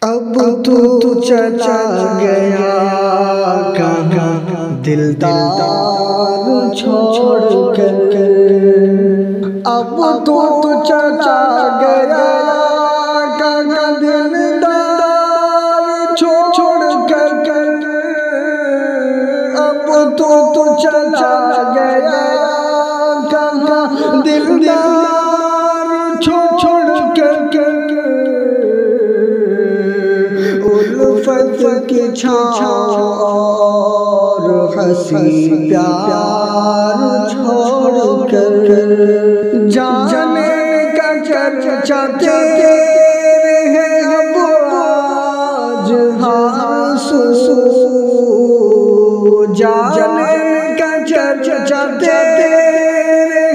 अब तू चला गया कहाँ दिलदार छोड़ कर। अब तू चला गया कहाँ दिलदार छोड़ कर। अब तू चला गया कहाँ दिलदार छोड़ कर। उल्फत की छाँव और हंसी प्यार छोड़ कर। जाने का चर्चा तेरे है अब आज हासू। जाने का चर्चा तेरे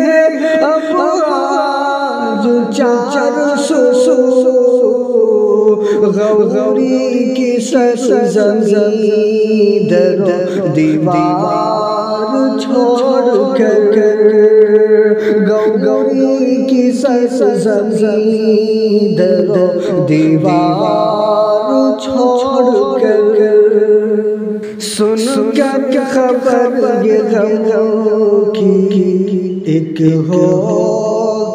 है अब आज चार सू। गौरी की सरज़मीं दर दीवार छोड़ कर। गौरी की सरज़मीं दर दीवार छोड़ कर। सुन कर खबर ये गमों की एक हो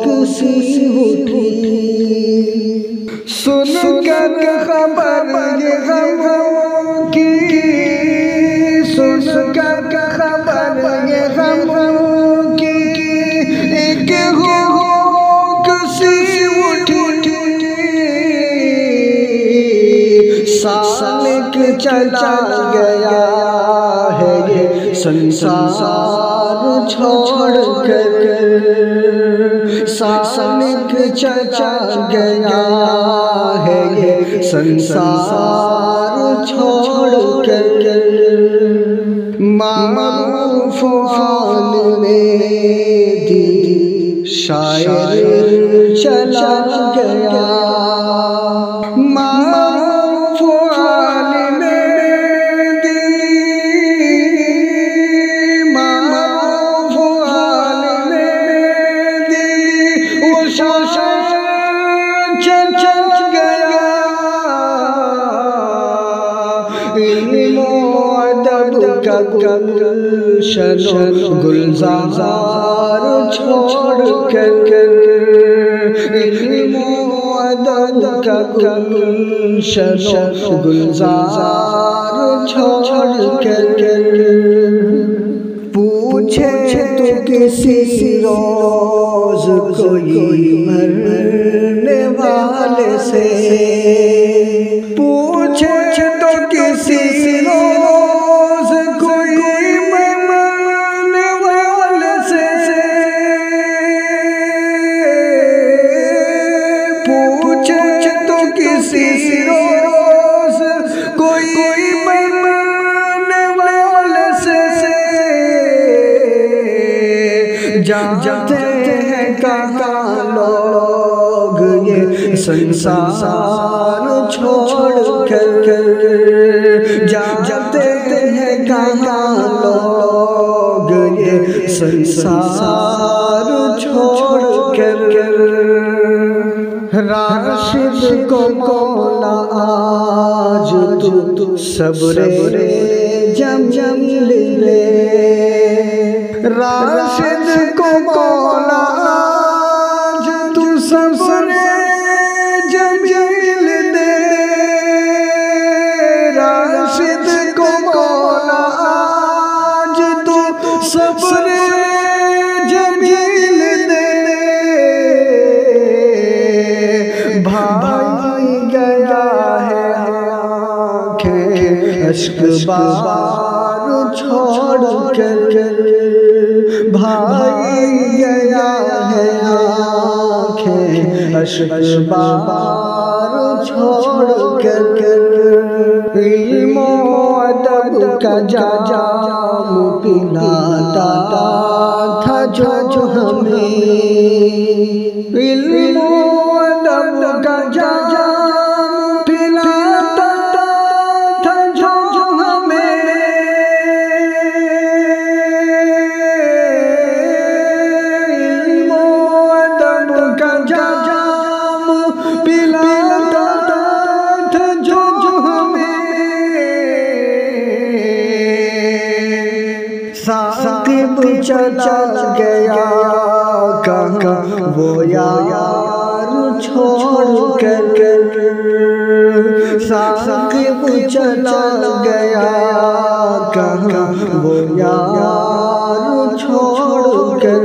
किसी उठी। सुन कर खबर ये गमों की, सुन कर खबर ये गमों की एक हो किसी उठी। सालिक चला गया है ये संसार छोड़ कर। सालिक चला गया है ये संसार छोड़ कर। मारूफ हाल में दी शायर चला गया। मारूफ हाल में दी, मारूफ हाल में दी वो शायर चल गया। इल्म अदब का गुलशन गुलजार छोड़ कर। इल्म अदब का गुलशन गुलजार छोड़ कर। पूछे तो किसी रोज कोई मरने वाले से। पूछे तो किसी रोज कोई मरने वाले से। पूछे तो किसी रोज कोई मरने वाले से। जाते हैं कहाँ लोग ये संसार छोड़ कर। जाते हैं कहाँ लोग ये संसार छोड़ कर। राशिद को मौला आज तू सब्रे जम ले। राशिद को मौला आज तू सब्रे जम दे। राशिद को मौला आज तू सब्रे जम दे। भाई गया है आँखें अश्क बार छोड़ कर। भाई गया है आँखें अश्क बार छोड़ कर। इल्म अदब का जाम पिलाता था जो हमें। इल्म अदब का जाम पिलाता था जो हमें। इल्म अदब का जाम पिलाता था साकिब चला गया कहाँ वो यार छोड़ कर, साकिब चला गया कहाँ वो यार छोड़ कर।